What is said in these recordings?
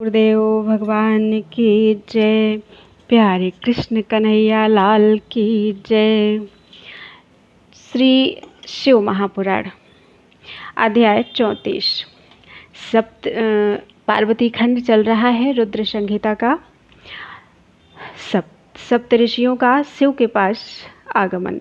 गुरुदेव भगवान की जय। प्यारे कृष्ण कन्हैया लाल की जय। श्री शिव महापुराण अध्याय 34 पार्वती खंड चल रहा है। रुद्र संहिता का सप्तऋषियों का शिव के पास आगमन।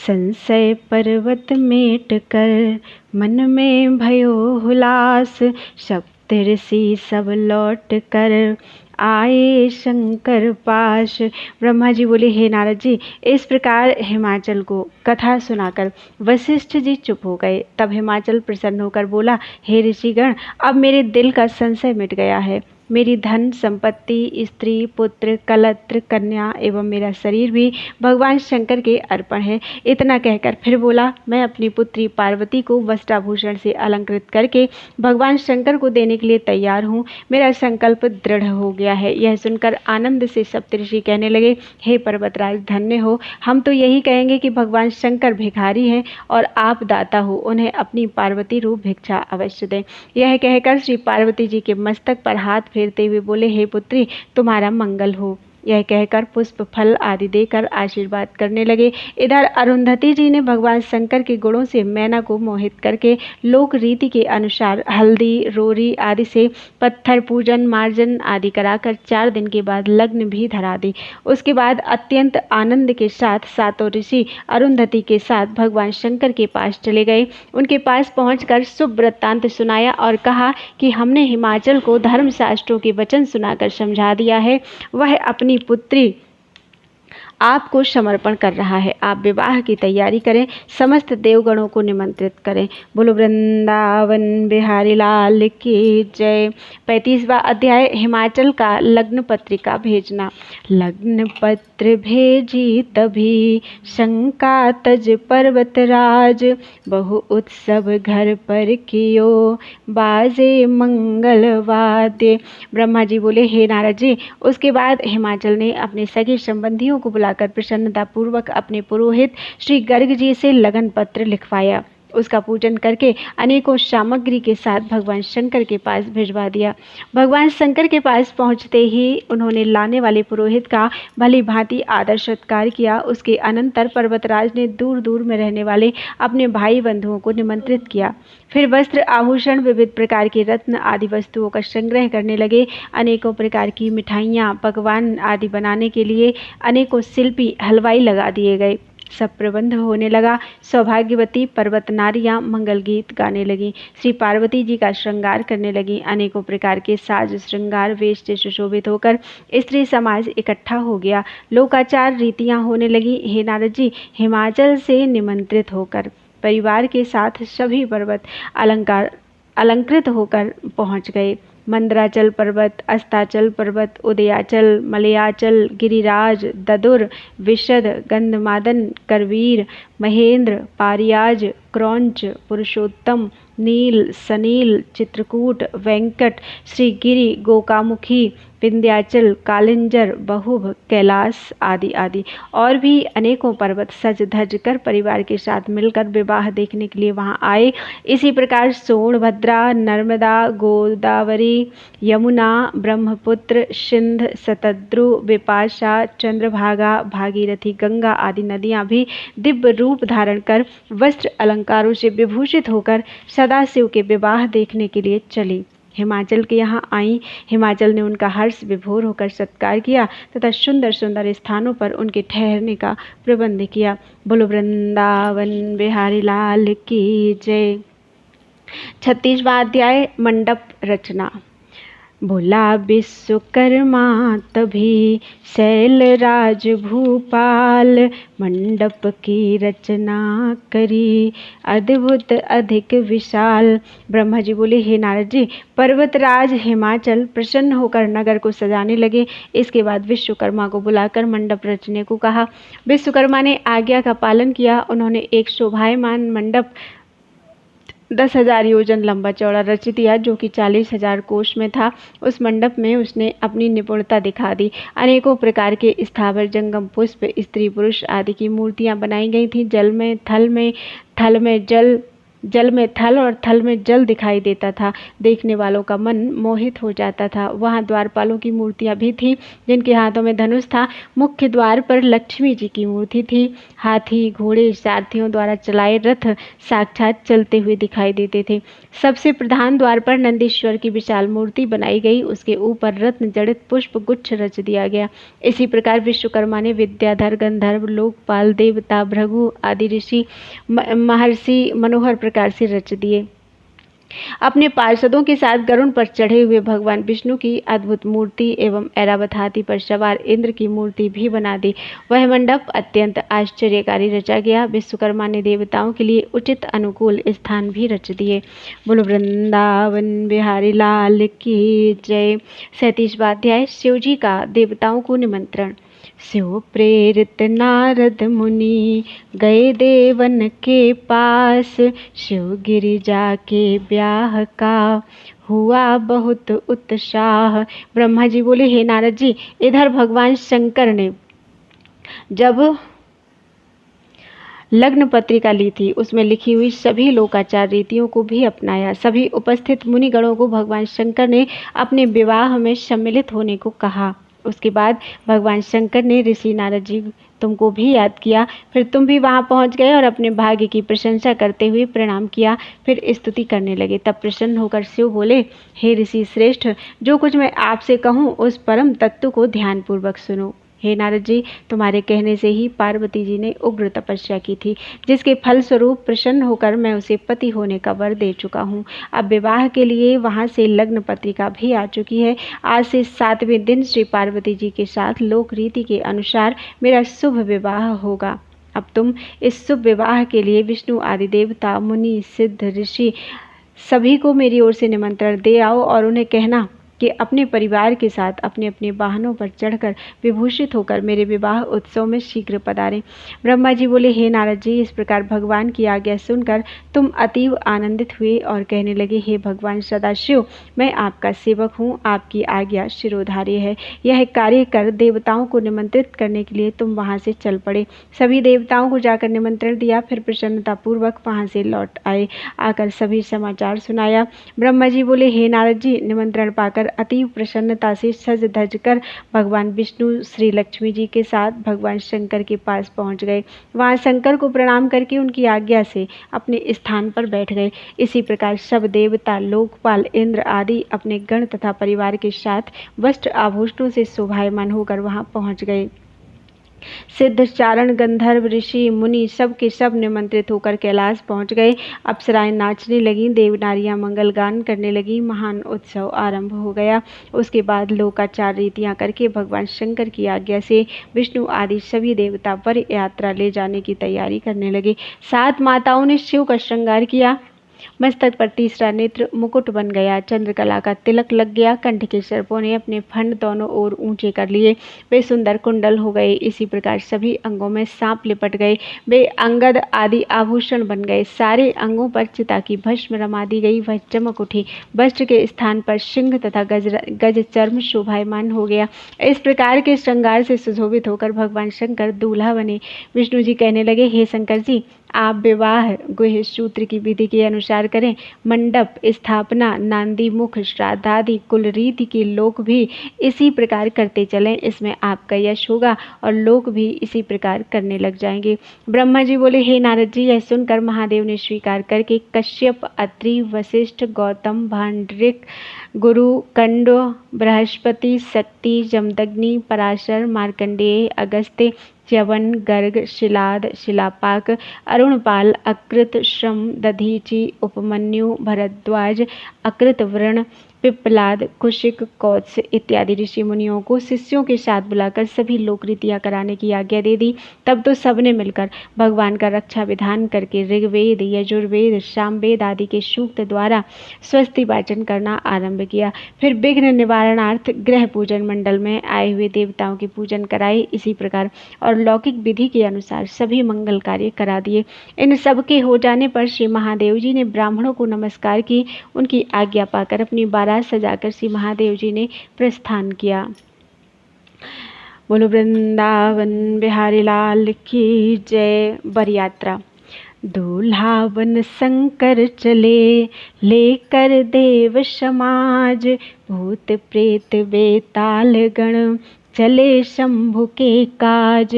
संशय पर्वत मेट कर मन में भयो हुलास, सप्तऋषि सब लौट कर आए शंकर पास। ब्रह्मा जी बोले, हे नारद जी, इस प्रकार हिमाचल को कथा सुनाकर वशिष्ठ जी चुप हो गए। तब हिमाचल प्रसन्न होकर बोला, हे ऋषिगण, अब मेरे दिल का संशय मिट गया है। मेरी धन संपत्ति, स्त्री, पुत्र, कलत्र, कन्या एवं मेरा शरीर भी भगवान शंकर के अर्पण है। इतना कहकर फिर बोला, मैं अपनी पुत्री पार्वती को वस्त्राभूषण से अलंकृत करके भगवान शंकर को देने के लिए तैयार हूँ। मेरा संकल्प दृढ़ हो गया है। यह सुनकर आनंद से सप्तऋषि कहने लगे, हे पर्वतराज, धन्य हो। हम तो यही कहेंगे कि भगवान शंकर भिखारी हैं और आप दाता हो, उन्हें अपनी पार्वती रूप भिक्षा अवश्य दें। यह कहकर श्री पार्वती जी के मस्तक पर हाथ फेरते हुए बोले, हे पुत्री, तुम्हारा मंगल हो। यह कहकर पुष्प फल आदि देकर आशीर्वाद करने लगे। इधर अरुंधति जी ने भगवान शंकर के गुणों से मैना को मोहित करके लोक रीति के अनुसार हल्दी, रोरी आदि से पत्थर पूजन, मार्जन आदि कराकर 4 दिन के बाद लग्न भी धरा दी। उसके बाद अत्यंत आनंद के साथ सातों ऋषि अरुंधति के साथ भगवान शंकर के पास चले गए। उनके पास पहुंचकर शुभ वृत्तांत सुनाया और कहा कि हमने हिमाचल को धर्मशास्त्रों के वचन सुनाकर समझा दिया है। वह अपनी पुत्री आपको समर्पण कर रहा है। आप विवाह की तैयारी करें, समस्त देवगणों को निमंत्रित करें। बोलो वृंदावन बिहारी लाल की जय। 35वां अध्याय हिमाचल का लग्न पत्रिका भेजना। लग्न पत्र भेजी तभी शंका तज पर्वतराज, बहु उत्सव घर पर कियो बाजे मंगल वाद्य। ब्रह्मा जी बोले, हे नारद जी, उसके बाद हिमाचल ने अपने सगे संबंधियों को बुलाकर प्रसन्नता पूर्वक अपने पुरोहित श्री गर्ग जी से लगन पत्र लिखवाया। उसका पूजन करके अनेकों सामग्री के साथ भगवान शंकर के पास भिजवा दिया। भगवान शंकर के पास पहुंचते ही उन्होंने लाने वाले पुरोहित का भली भांति आदर सत्कार किया। उसके अनंतर पर्वतराज ने दूर दूर में रहने वाले अपने भाई बंधुओं को निमंत्रित किया। फिर वस्त्र, आभूषण, विविध प्रकार के रत्न आदि वस्तुओं का संग्रह करने लगे। अनेकों प्रकार की मिठाइयाँ, पकवान आदि बनाने के लिए अनेकों शिल्पी, हलवाई लगा दिए गए। सब प्रबंध होने लगा। सौभाग्यवती पर्वत नारियां मंगल गीत गाने लगी, श्री पार्वती जी का श्रृंगार करने लगी। अनेकों प्रकार के साज श्रृंगार वेश से सुशोभित होकर स्त्री समाज इकट्ठा हो गया। लोकाचार रीतियां होने लगी। हे नारद जी, हिमाचल से निमंत्रित होकर परिवार के साथ सभी पर्वत अलंकृत होकर पहुंच गए। मंदराचल पर्वत, अस्ताचल पर्वत, उदयाचल, मलयाचल, गिरिराज, ददुर, विशद, गंधमादन, करवीर, महेंद्र, पारियाज, क्रौंच, पुरुषोत्तम, नील, सनील, चित्रकूट, वेंकट, श्रीगिरि, गोकामुखी, विंध्याचल, कालिंजर, बहुभ, कैलाश आदि आदि और भी अनेकों पर्वत सज धज कर परिवार के साथ मिलकर विवाह देखने के लिए वहां आए। इसी प्रकार सोनभद्रा, नर्मदा, गोदावरी, यमुना, ब्रह्मपुत्र, सिंध, शतद्रु, विपाशा, चंद्रभागा, भागीरथी, गंगा आदि नदियां भी दिव्य रूप धारण कर वस्त्र अलंकारों से विभूषित होकर सदाशिव के विवाह देखने के लिए चली। हिमाचल के यहाँ आई। हिमाचल ने उनका हर्ष विभोर होकर सत्कार किया तथा सुंदर सुंदर स्थानों पर उनके ठहरने का प्रबंध किया। बोलो वृंदावन बिहारी लाल की जय। 36वां अध्याय मंडप रचना। बोला विश्वकर्मा तभी शैलराज भूपाल, मंडप की रचना करी अद्भुत अधिक विशाल। ब्रह्मा जी बोले, हे नारद जी, पर्वतराज हिमाचल प्रसन्न होकर नगर को सजाने लगे। इसके बाद विश्वकर्मा को बुलाकर मंडप रचने को कहा। विश्वकर्मा ने आज्ञा का पालन किया। उन्होंने एक शोभायमान मंडप 10,000 योजन लंबा चौड़ा रच दिया, जो कि 40,000 कोष में था। उस मंडप में उसने अपनी निपुणता दिखा दी। अनेकों प्रकार के स्थावर, जंगम, पुष्प, स्त्री पुरुष आदि की मूर्तियां बनाई गई थीं। जल में, थल में, जल जल में थल और थल में जल दिखाई देता था। देखने वालों का मन मोहित हो जाता था। वहाँ द्वारपालों की मूर्तियां भी थीं, जिनके हाथों में धनुष था। मुख्य द्वार पर लक्ष्मी जी की मूर्ति थी। हाथी, घोड़े, सारथियों द्वारा चलाए रथ साक्षात चलते हुए दिखाई देते थे। सबसे प्रधान द्वार पर नंदीश्वर की विशाल मूर्ति बनाई गई। उसके ऊपर रत्न जड़ित पुष्प गुच्छ रच दिया गया। इसी प्रकार विश्वकर्मा ने विद्याधर, गंधर्व, लोकपाल, देवता, भृगु आदि ऋषि, महर्षि मनोहर प्रकार से रच दिए। अपने पार्षदों के साथ गरुड़ पर चढ़े हुए भगवान विष्णु की अद्भुत मूर्ति एवं ऐरावत हाथी पर सवार इंद्र की मूर्ति भी बना दी। वह मंडप अत्यंत आश्चर्यकारी रचा गया। विश्वकर्मा ने देवताओं के लिए उचित अनुकूल स्थान भी रच दिए। बोलो वृंदावन बिहारी लाल की जय। 37वां अध्याय शिव जी का देवताओं को निमंत्रण। शिव प्रेरित नारद मुनि गए देवन के पास। शिव गिरिजा के ब्याह का हुआ बहुत उत्साह। ब्रह्मा जी बोले, हे नारद जी, इधर भगवान शंकर ने जब लग्न पत्रिका ली थी, उसमें लिखी हुई सभी लोकाचार रीतियों को भी अपनाया। सभी उपस्थित मुनिगणों को भगवान शंकर ने अपने विवाह में सम्मिलित होने को कहा। उसके बाद भगवान शंकर ने ऋषि नारद जी तुमको भी याद किया। फिर तुम भी वहां पहुंच गए और अपने भाग्य की प्रशंसा करते हुए प्रणाम किया। फिर स्तुति करने लगे। तब प्रसन्न होकर शिव बोले, हे ऋषि श्रेष्ठ, जो कुछ मैं आपसे कहूँ उस परम तत्व को ध्यानपूर्वक सुनो। हे नारद जी, तुम्हारे कहने से ही पार्वती जी ने उग्र तपस्या की थी, जिसके फलस्वरूप प्रसन्न होकर मैं उसे पति होने का वर दे चुका हूँ। अब विवाह के लिए वहाँ से लग्न पत्रिका भी आ चुकी है। आज से 7वें दिन श्री पार्वती जी के साथ लोक रीति के अनुसार मेरा शुभ विवाह होगा। अब तुम इस शुभ विवाह के लिए विष्णु आदि देवता, मुनि, सिद्ध, ऋषि सभी को मेरी ओर से निमंत्रण दे आओ और उन्हें कहना कि अपने परिवार के साथ अपने अपने वाहनों पर चढ़कर विभूषित होकर मेरे विवाह उत्सव में शीघ्र पधारें। ब्रह्मा जी बोले, हे नारद जी, इस प्रकार भगवान की आज्ञा सुनकर तुम अतीव आनंदित हुए और कहने लगे, हे भगवान सदाशिव, मैं आपका सेवक हूँ, आपकी आज्ञा शिरोधार्य है। यह कार्य कर देवताओं को निमंत्रित करने के लिए तुम वहाँ से चल पड़े। सभी देवताओं को जाकर निमंत्रण दिया, फिर प्रसन्नतापूर्वक वहाँ से लौट आए। आकर सभी समाचार सुनाया। ब्रह्मा जी बोले, हे नारद जी, निमंत्रण पाकर अति प्रसन्नता से सज धज कर भगवान विष्णु श्री लक्ष्मी जी के साथ भगवान शंकर के पास पहुंच गए। वहां शंकर को प्रणाम करके उनकी आज्ञा से अपने स्थान पर बैठ गए। इसी प्रकार सब देवता, लोकपाल, इंद्र आदि अपने गण तथा परिवार के साथ वस्त्र आभूषणों से शोभायमान होकर वहां पहुंच गए। सिद्ध, चारण, गंधर्व, ऋषि, मुनि सब के सब निमंत्रित होकर कैलाश पहुंच गए। अप्सराएं नाचने लगीं, देवनारियां मंगल गान करने लगीं। महान उत्सव आरंभ हो गया। उसके बाद लोकाचार रीतियां करके भगवान शंकर की आज्ञा से विष्णु आदि सभी देवता वर यात्रा ले जाने की तैयारी करने लगे। 7 माताओं ने शिव का श्रृंगार किया। मस्तक पर तीसरा नेत्र मुकुट बन गया। चंद्रकला का तिलक लग गया। कंठ के सर्पों ने अपने फंड दोनों ओर ऊंचे कर लिए। वे सुंदर कुंडल हो गए। इसी प्रकार सभी अंगों में सांप लिपट गए। वे अंगद आदि आभूषण बन गए। सारे अंगों पर चिता की भस्म रमा दी गई। वह चमक उठी। वस्त्र के स्थान पर सिंह तथा गज चर्म शोभायमान हो गया। इस प्रकार के श्रृंगार से सुशोभित होकर भगवान शंकर दूल्हा बने। विष्णु जी कहने लगे, हे शंकर जी, आप विवाह गुह्य सूत्र की विधि के अनुसार करें। मंडप स्थापना, नांदी मुख, श्राद्ध आदि कुल रीति के लोग भी इसी प्रकार करते चलें। इसमें आपका यश होगा और लोग भी इसी प्रकार करने लग जाएंगे। ब्रह्मा जी बोले, हे नारद जी, यह सुनकर महादेव ने स्वीकार करके कश्यप, अत्रि, वशिष्ठ, गौतम, भांडरिक, गुरु, कंड, बृहस्पति, शक्ति, जमदग्नि, पराशर, मार्कंडेय, अगस्त्य, च्यवन, गर्ग, शिलाद, शिलापाक, अरुणपाल, अकृत, श्रम, दधीचि, उपमन्यु, भरद्वाज, अकृत, वृण, पिप्पलाद, कुशिक, कौत्स इत्यादि ऋषि मुनियों को शिष्यों के साथ बुलाकर सभी लोक रीतियां कराने की आज्ञा दे दी। तब तो सबने मिलकर भगवान का रक्षा विधान करके ऋग्वेद, यजुर्वेद, सामवेद आदि के सूक्त द्वारा स्वस्ति वाचन करना आरंभ किया। फिर विघ्न निवारणार्थ ग्रह पूजन मंडल में आए हुए देवताओं के पूजन कराए। इसी प्रकार और लौकिक विधि के अनुसार सभी मंगल कार्य करा दिए। इन सब के हो जाने पर श्री महादेव जी ने ब्राह्मणों को नमस्कार की। उनकी आज्ञा पाकर अपनी बारात सजाकर श्री महादेव जी ने प्रस्थान किया। बोलो वृंदावन बिहारी लाल की जय। वर यात्रा। दूल्हा वन शंकर चले, लेकर देव समाज, भूत प्रेत बेताल गण, चले शंभु के काज।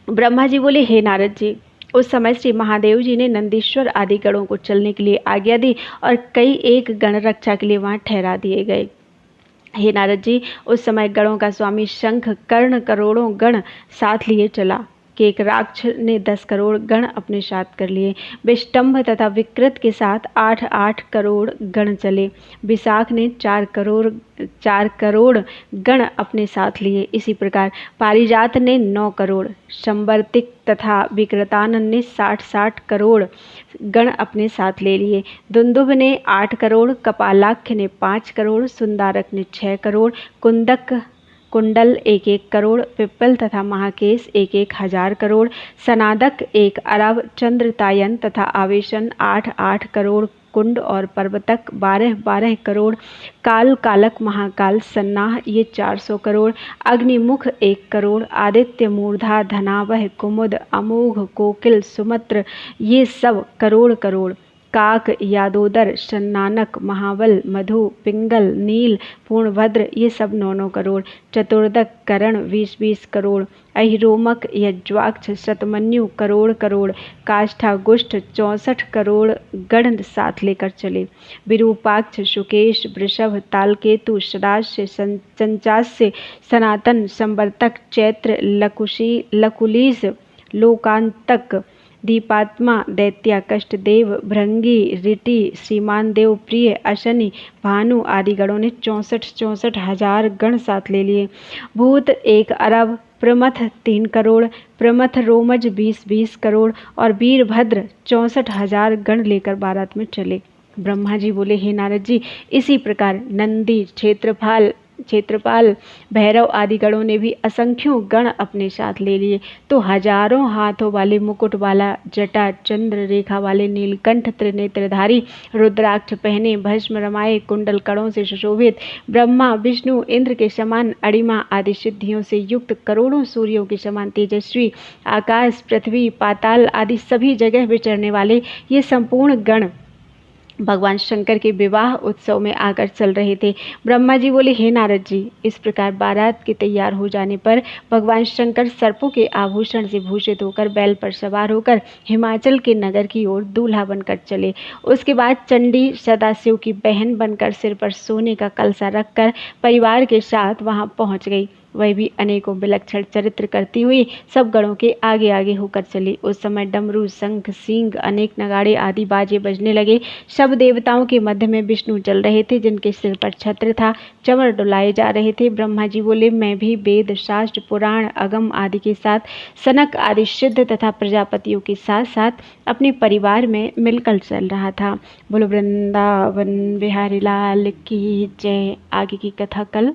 ब्रह्मा जी बोले, हे नारद जी, उस समय श्री महादेव जी ने नंदीश्वर आदि गणों को चलने के लिए आज्ञा दी और कई एक गण रक्षा के लिए वहां ठहरा दिए गए। हे नारद जी, उस समय गणों का स्वामी शंख कर्ण करोड़ों गण साथ लिए चला कि एक राक्षस ने 10 करोड़ गण अपने साथ कर लिए। विष्टंभ तथा विकृत के साथ 8-8 करोड़ गण चले। विशाख ने 4 करोड़ गण अपने साथ लिए। इसी प्रकार पारिजात ने 9 करोड़, संवर्तिक तथा विकृतानन ने 60-60 करोड़ गण अपने साथ ले लिए। दुंदुभ ने 8 करोड़, कपालाख्य ने 5 करोड़, सुंदारक ने 6 करोड़, कुंडल 1-1 करोड़, पिप्पल तथा महाकेश 1-1 हजार करोड़, सनादक 1 अरब, चंद्रतायन तथा आवेशन 8-8 करोड़, कुंड और पर्वतक 12-12 करोड़, कालक महाकाल सन्नाह ये 400 करोड़, अग्निमुख 1 करोड़, आदित्य मूर्धा धनावह कुमुद अमोघ कोकिल सुमत्र ये सब करोड़ करोड़, काक यादोदर शन्नानक महाबल मधु पिंगल नील पूर्णभद्र ये सब 9-9 करोड़, चतुर्दक करण 20-20 करोड़, अहिरोमक यज्वाक्ष शतमन्यु करोड़ करोड़, काष्ठा गुष्ठ 64 करोड़ गण साथ लेकर चले। विरूपाक्ष शुकेश वृषभ तालकेतु सदास्य चंचास्य सनातन संवर्तक चैत्र लकुलीस लोकांतक दीपात्मा दैत्या कष्टदेव भृंगी ऋटि श्रीमान देव प्रिय अशनि भानु आदि गणों ने 64 हजार गण साथ ले लिए। भूत 1 अरब, प्रमथ 3 करोड़, प्रमथ रोमज 20-20 करोड़ और वीरभद्र 64 हजार गण लेकर बारात में चले। ब्रह्मा जी बोले, हे नारद जी, इसी प्रकार नंदी क्षेत्रपाल भैरव आदि गणों ने भी असंख्यों गण अपने साथ ले लिए। तो हजारों हाथों वाले मुकुट वाला जटा चंद्र रेखा वाले नीलकंठ त्रिनेत्रधारी रुद्राक्ष पहने भस्म रमाए कुंडल कणों से सुशोभित ब्रह्मा विष्णु इंद्र के समान अड़िमा आदि सिद्धियों से युक्त करोड़ों सूर्यों के समान तेजस्वी आकाश पृथ्वी पाताल आदि सभी जगह विचरने वाले ये संपूर्ण गण भगवान शंकर के विवाह उत्सव में आकर चल रहे थे। ब्रह्मा जी बोले, हे नारद जी, इस प्रकार बारात के तैयार हो जाने पर भगवान शंकर सर्पों के आभूषण से भूषित होकर बैल पर सवार होकर हिमाचल के नगर की ओर दूल्हा बनकर चले। उसके बाद चंडी सदाशिव की बहन बनकर सिर पर सोने का कलसा रखकर परिवार के साथ वहां पहुंच गई। वह भी अनेकों विलक्षण चरित्र करती हुई सब गणों के आगे आगे होकर चली। उस समय डमरू शंख सींग अनेक नगाड़े आदि बाजे बजने लगे। सब देवताओं के मध्य में विष्णु चल रहे थे, जिनके सिर पर छत्र था। चमर डुलाए जा रहे थे। ब्रह्मा जी बोले, मैं भी वेद शास्त्र पुराण अगम आदि के साथ सनक आदि सिद्ध तथा प्रजापतियों के साथ साथ अपने परिवार में मिलकर चल रहा था। बोलो वृंदावन बिहारी लाल की जय। आगे की कथा कल